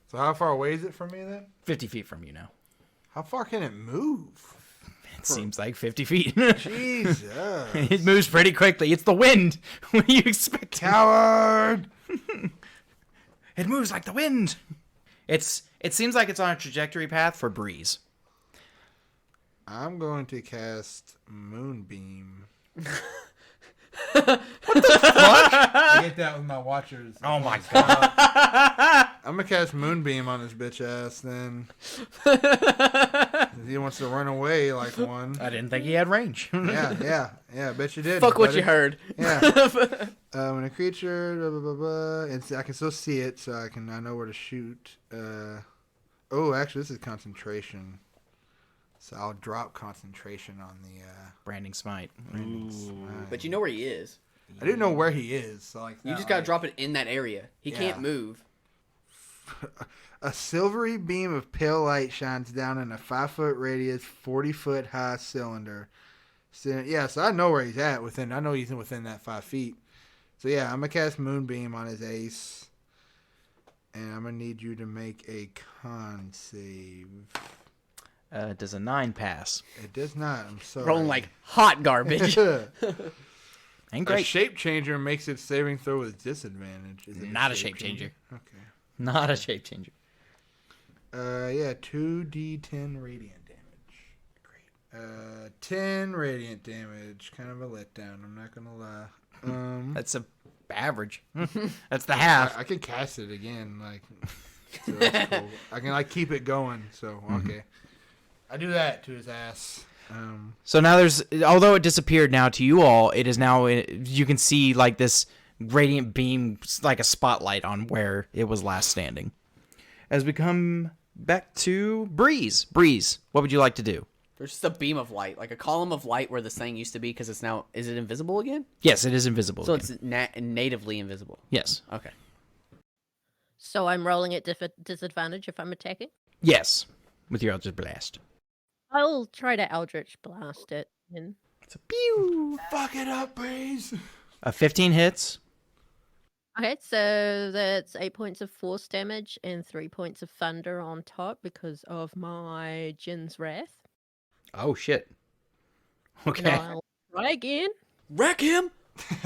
So how far away is it from me then? 50 feet from you now. How far can it move? It seems like 50 feet. Jesus. It moves pretty quickly. It's the wind. What do you expect? Coward. It moves like the wind. It seems like it's on a trajectory path for Breeze. I'm going to cast Moonbeam. Fuck? I get that with my watchers. Oh my god. I'm gonna cast Moonbeam on his bitch ass then. He wants to run away like one. I didn't think he had range. Yeah. Bet you did. Fuck what buddy. you heard. Yeah. When a creature, blah, blah, blah, blah, I can still see it, so I know where to shoot. Actually, this is concentration. So I'll drop concentration on the Branding Smite. Branding Smite. But you know where he is. I didn't know where he is. So You just gotta drop it in that area. He can't Yeah. move. A silvery beam of pale light shines down in a 5-foot radius, 40-foot high cylinder. So I know where he's at. I know he's within that 5 feet. So yeah, I'm gonna cast Moonbeam on his ace, and I'm gonna need you to make a con save. Does a 9 pass? It does not. I'm sorry. Rolling like hot garbage. Ain't A great. shape changer makes its saving throw with disadvantage. Is it Not a shape changer. Okay. Not a shape changer. 2d10 radiant damage. Great. 10 radiant damage. Kind of a letdown. I'm not gonna lie. That's a average. That's the half. I can cast it again. So that's cool. I can keep it going. So okay. I do that to his ass. So now although it disappeared now to you all, it is now, you can see like this radiant beam, like a spotlight on where it was last standing. As we come back to Breeze. Breeze, what would you like to do? There's just a beam of light, like a column of light where this thing used to be, because it's now, is it invisible again? Yes, it is invisible. So again. it's natively invisible. Yes. Okay. So I'm rolling at disadvantage if I'm attacking. Yes, with your Eldritch Blast. I'll try to Eldritch Blast it. And It's a pew. Fuck it up, Breeze. 15 hits. okay, so that's 8 points of force damage and 3 points of thunder on top because of my Jin's Wrath. Oh shit. And Okay. I'll try again. Wreck him!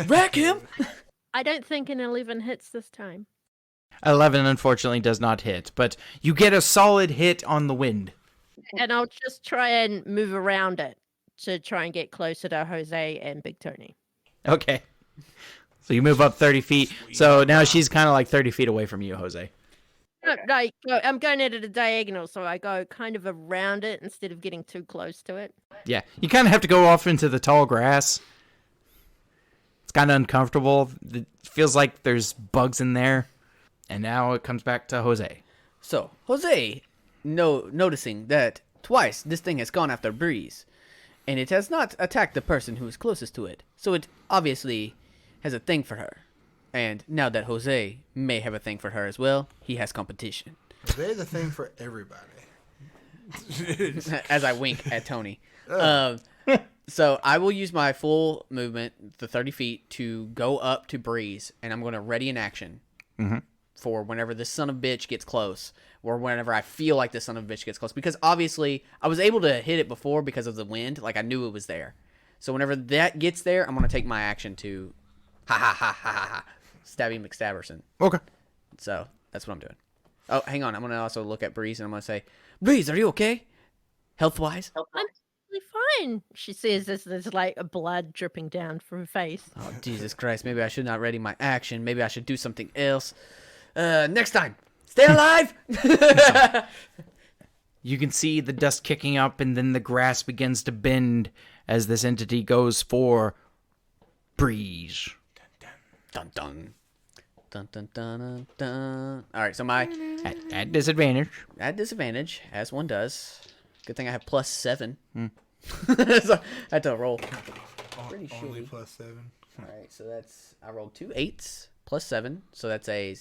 Wreck him! I don't think an 11 hits this time. 11 unfortunately does not hit, but you get a solid hit on the wind. And I'll just try and move around it to try and get closer to Jose and Big Tony. Okay. So you move up 30 feet. So now she's kind of like 30 feet away from you, Jose. No, I'm going at a diagonal, so I go kind of around it instead of getting too close to it. Yeah. You kind of have to go off into the tall grass. It's kind of uncomfortable. It feels like there's bugs in there. And now it comes back to Jose. So, Jose, noticing that twice this thing has gone after Breeze, and it has not attacked the person who is closest to it. So it obviously has a thing for her. And now that Jose may have a thing for her as well, he has competition. They're the thing for everybody. As I wink at Tony. So I will use my full movement, the 30 feet, to go up to Breeze, and I'm going to ready an action for whenever this son of a bitch gets close, or whenever I feel like this son of a bitch gets close. Because obviously, I was able to hit it before because of the wind. Like, I knew it was there. So whenever that gets there, I'm going to take my action to Stabby McStabberson. Okay. So that's what I'm doing. Oh, hang on. I'm going to also look at Breeze, and I'm going to say, Breeze, are you okay? Health-wise? I'm totally fine, she says as there's like a blood dripping down from her face. Oh, Jesus Christ. Maybe I should not ready my action. Maybe I should do something else. Next time. Stay alive! You can see the dust kicking up, and then the grass begins to bend as this entity goes for Breeze. Dun dun. Dun dun dun dun dun. Alright, so my At disadvantage. at disadvantage, as one does. Good thing I have +7. So I had to roll. Pretty Only shitty. +7. Alright, so that's, I rolled 2 8s +7, so that's a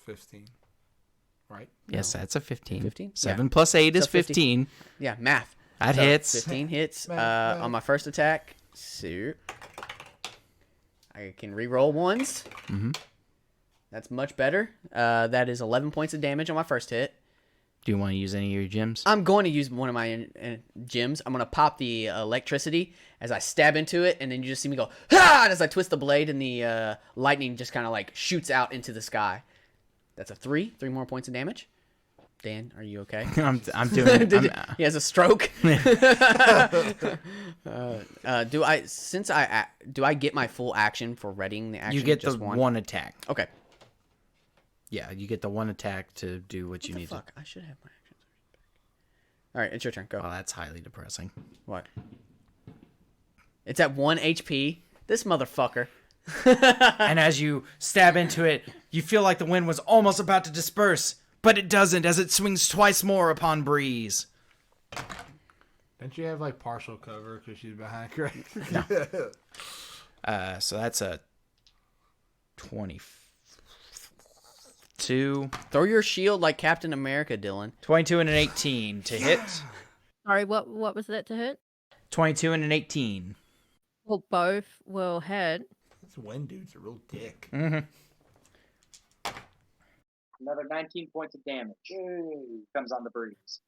15. Right? Yes, that's a 15. 15? 7 Yeah. plus 8 is So 50. 15. yeah, math. That So hits. 15 hits Math. on my first attack. So I can re-roll ones. Mhm. That's much better. That is 11 points of damage on my first hit. Do you want to use any of your gems? I'm going to use one of my gems. I'm going to pop the electricity as I stab into it, and then you just see me go, ha! And as I twist the blade, and the lightning just kind of like shoots out into the sky. That's a 3. 3 more points of damage. Dan, are you okay? I'm doing it. He has a stroke. Do I get my full action for readying the action? You get just the one attack. Okay. Yeah, you get the one attack to do what you need to. Fuck, I should have my actions. All right, it's your turn. Go. Oh, that's highly depressing. What? It's at 1 HP. This motherfucker. And as you stab into it, you feel like the wind was almost about to disperse, but it doesn't as it swings twice more upon Breeze. Don't you have like partial cover because she's behind Craig? No. So that's a 22. Throw your shield like Captain America, Dylan. 22 and an 18 to hit. Sorry, what was that to hit? 22 and an 18. Well, both will hit. This wind dude's a real dick. Mm-hmm. Another 19 points of damage. Comes on the Breeze.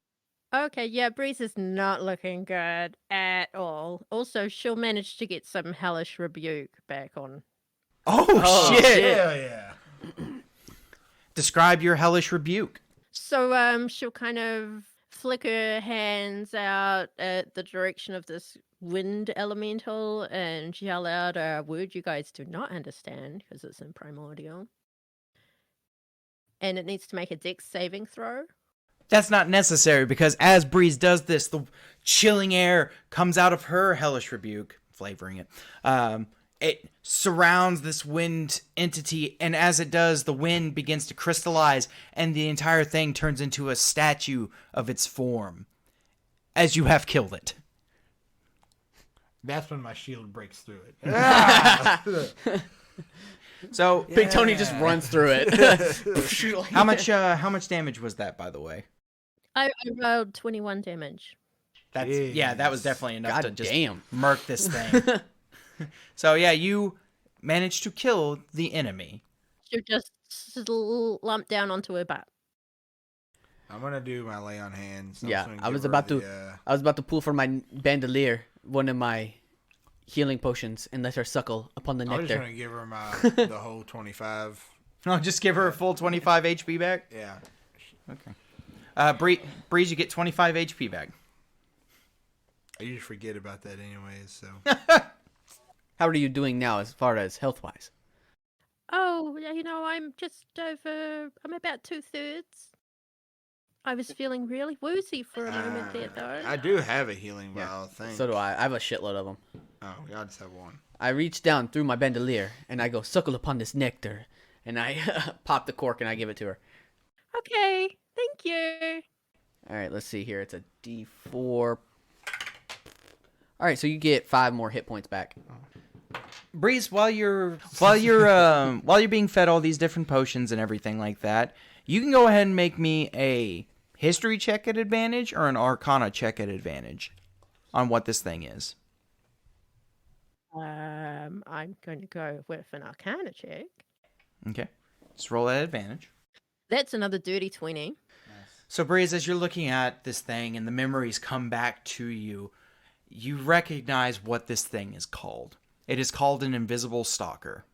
Okay, yeah, Breeze is not looking good at all. Also, she'll manage to get some hellish rebuke back on. Oh, shit! Hell yeah. Describe your hellish rebuke. So, she'll kind of flick her hands out at the direction of this wind elemental and yell out a word you guys do not understand because it's in primordial. And it needs to make a dex saving throw. That's not necessary because as Breeze does this, the chilling air comes out of her hellish rebuke, flavoring it. It surrounds this wind entity, and as it does, the wind begins to crystallize, and the entire thing turns into a statue of its form, as you have killed it. That's when my shield breaks through it. So Big Tony just runs through it. how much damage was that, by the way? I rolled 21 damage. That was definitely enough to God just damn. murk this thing. So yeah, you managed to kill the enemy. She'll just lump down onto her butt. I'm gonna do my lay on hands. Yeah, I was about to pull from my bandolier one of my healing potions and let her suckle upon the I was just nectar. gonna give her the whole 25. No, just give her a full 25 HP back. Yeah. Okay. Breeze, you get 25 HP back. I usually forget about that anyways. So. How are you doing now as far as health wise? Oh, I'm just over. I'm about 2/3. I was feeling really woozy for a moment there, though. I do have a healing vial thing. So do I. I have a shitload of them. Oh, I just have one. I reach down through my bandolier and I go suckle upon this nectar, and I pop the cork and I give it to her. Okay, thank you. All right, let's see here. It's a D4. All right, so you get 5 more hit points back. Breeze, while you're being fed all these different potions and everything like that, you can go ahead and make me a history check at advantage or an arcana check at advantage on what this thing is. I'm going to go with an arcana check. Okay. Just roll at advantage. That's another dirty 20. So, Breeze, as you're looking at this thing and the memories come back to you, you recognize what this thing is called. It is called an invisible stalker.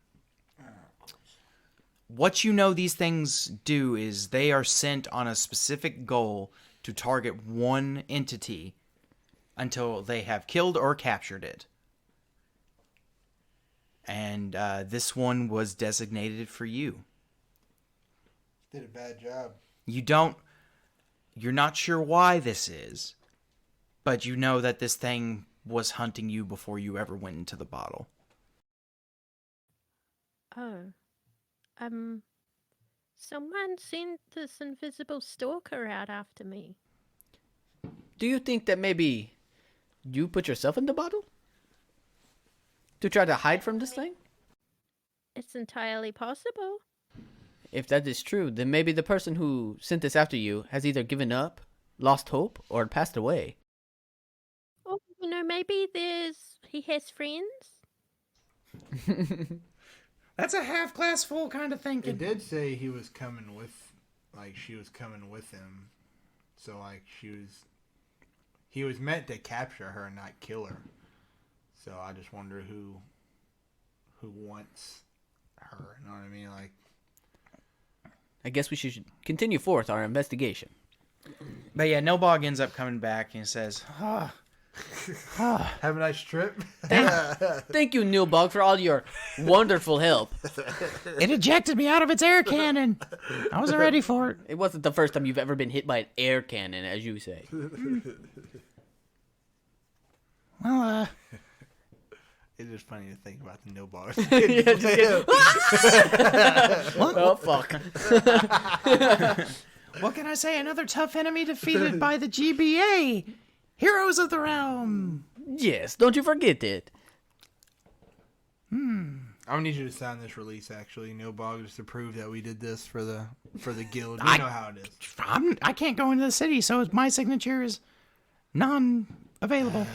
What you know these things do is they are sent on a specific goal to target one entity until they have killed or captured it. And this one was designated for you. Did a bad job. You're not sure why this is, but you know that this thing was hunting you before you ever went into the bottle. Oh. Someone sent this invisible stalker out after me. Do you think that maybe you put yourself in the bottle? To try to hide from this thing? It's entirely possible. If that is true, then maybe the person who sent this after you has either given up, lost hope, or passed away. Or, maybe he has friends. That's a half glass full kind of thinking. It did say he was coming with, she was coming with him. So like he was meant to capture her, not kill her. So I just wonder who wants her. You know what I mean? Like, I guess we should continue forth our investigation. But yeah, Nilbog ends up coming back and says, have a nice trip. Thank you, Nilbog, for all your wonderful help. "It ejected me out of its air cannon. I wasn't ready for it." It wasn't the first time you've ever been hit by an air cannon, as you say. Well, It's just funny to think about the no bars. Oh, fuck. what can I say? Another tough enemy defeated by the GBA. Heroes of the realm. Yes, don't you forget it. I need you to sign this release. Actually, no bog, just to prove that we did this for the guild. You know how it is. I can't go into the city, so my signature is non-available.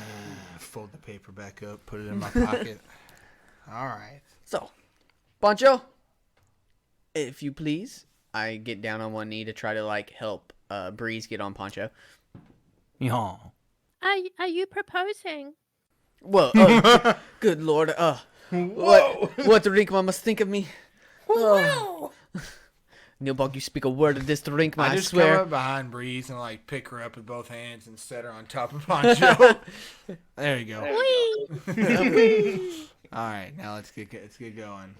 Fold the paper back up, put it in my pocket. All right. So, Pancho, if you please, I get down on one knee to try to like help Breeze get on Pancho. Yeah. Are you proposing? Whoa! Good lord! What the Rinkma must think of me? Whoa! Nilbog, you speak a word of this to Rinkma, I just swear. come up behind Breeze and like pick her up with both hands and set her on top of Poncho. There you go. Whee! All right, now let's get going.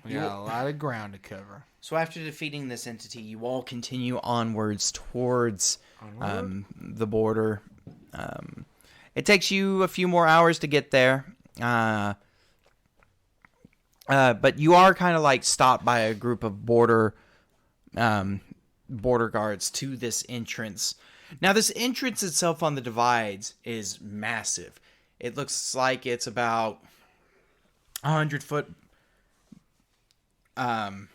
We got a lot of ground to cover. So after defeating this entity, you all continue onwards towards the border. It takes you a few more hours to get there. But you are kind of like stopped by a group of border guards to this entrance. Now, this entrance itself on the divides is massive. It looks like it's about 100 foot. Would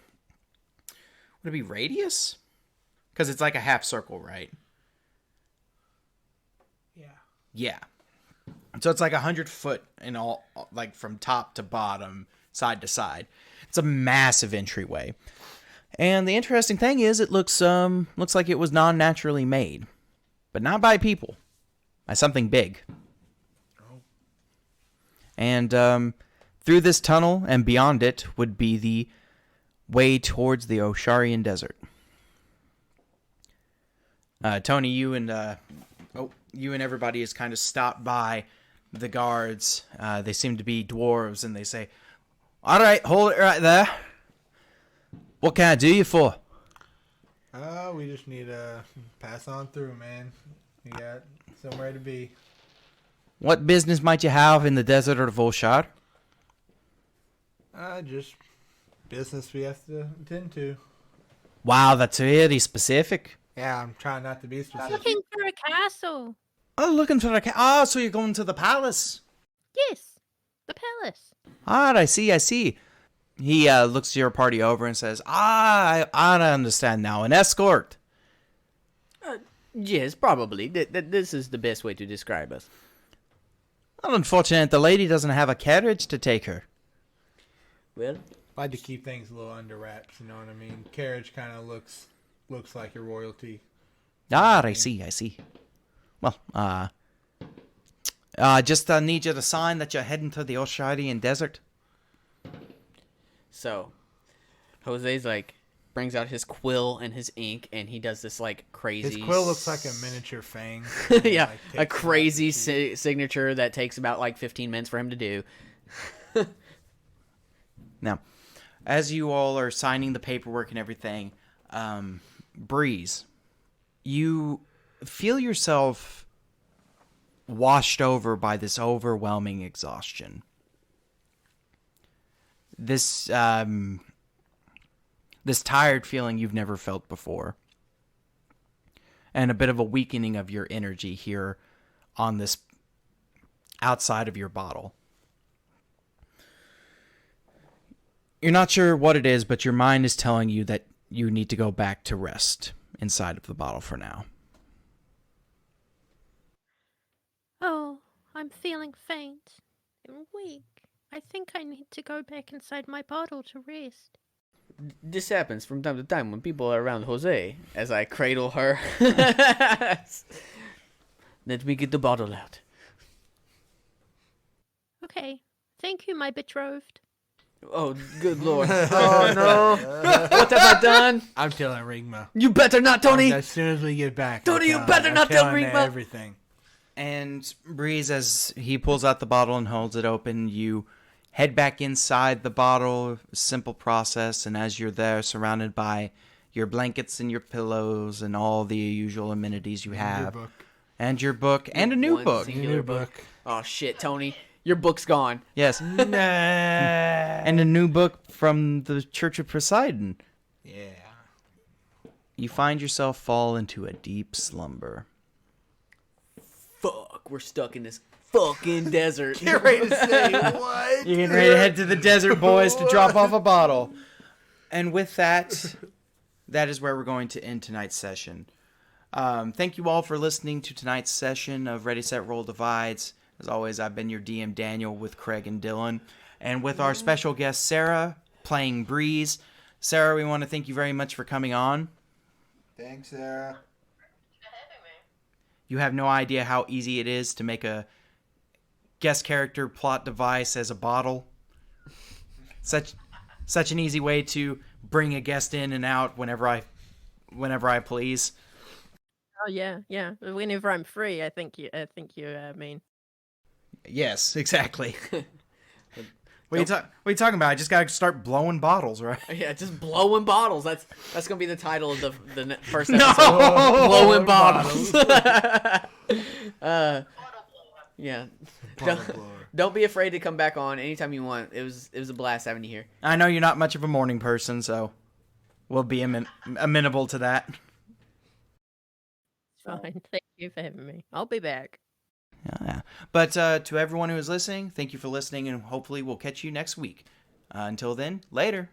it be radius? Because it's like a half circle, right? Yeah. So it's like 100 foot in all, like from top to bottom, side to side. It's a massive entryway. And the interesting thing is it looks like it was non-naturally made. But not by people. By something big. And through this tunnel and beyond it would be the way towards the Osharian Desert. Tony, you and everybody is kind of stopped by the guards. They seem to be dwarves, and they say, "All right, hold it right there. What can I do you for?" We just need to pass on through, man. We got somewhere to be. "What business might you have in the desert of Oshar?" Just business we have to attend to. "Wow, that's really specific." Yeah, I'm trying not to be specific. Looking for a castle. "Oh, looking for a so you're going to the palace." Yes, the palace. "Ah, I see. He looks your party over and says, I understand now. An escort." Yes, probably. This is the best way to describe us. "Well, unfortunate the lady doesn't have a carriage to take her." Well, I like to keep things a little under wraps, you know what I mean? Carriage kind of looks like your royalty. "Ah, I see. Well, just need you to sign that you're heading to the Osharian Desert." so Jose's like brings out his quill and his ink, and he does this like crazy. His quill looks like a miniature fang. yeah, Like, a takes crazy it out and signature that takes about like 15 minutes for him to do. Now, as you all are signing the paperwork and everything, Breeze, you feel yourself washed over by this overwhelming exhaustion. This tired feeling you've never felt before. And a bit of a weakening of your energy here on this outside of your bottle. You're not sure what it is, but your mind is telling you that you need to go back to rest inside of the bottle for now. Oh, I'm feeling faint and weak. I think I need to go back inside my bottle to rest. This happens from time to time when people are around Jose, as I cradle her. Let me get the bottle out. Okay. Thank you, my betrothed. Oh, good lord. Oh, no. What have I done? I'm telling Rigma. You better not, Tony. As soon as we get back. Tony, you better not tell Rigma. Everything. And Breeze, as he pulls out the bottle and holds it open, you head back inside the bottle. Simple process. And as you're there, surrounded by your blankets and your pillows and all the usual amenities you have. Your book. And your book. And a new One book. singular book. Oh, shit, Tony. Your book's gone. Yes. Nah. And a new book from the Church of Poseidon. Yeah. You find yourself fall into a deep slumber. Fuck, we're stuck in this fucking desert. Get ready to say what? You're getting ready to head to the desert, boys, to drop off a bottle. And with that, that is where we're going to end tonight's session. Thank you all for listening to tonight's session of Ready, Set, Roll Divides. As always, I've been your DM, Daniel, with Craig and Dylan. And with our special guest, Sarah, playing Breeze. Sarah, we want to thank you very much for coming on. Thanks, Sarah. You have no idea how easy it is to make a guest character plot device as a bottle. Such an easy way to bring a guest in and out whenever I please. Oh yeah. Whenever I'm free, I think you mean. Yes, exactly. What are you talking about? I just gotta start blowing bottles, right? Yeah, just blowing bottles. That's gonna be the title of the first No! episode. Blowing bottles. Yeah. Don't be afraid to come back on anytime you want. It was a blast having you here. I know you're not much of a morning person, so we'll be amenable to that. Fine. Thank you for having me. I'll be back. Yeah. But to everyone who is listening, thank you for listening, and hopefully we'll catch you next week. Until then, later.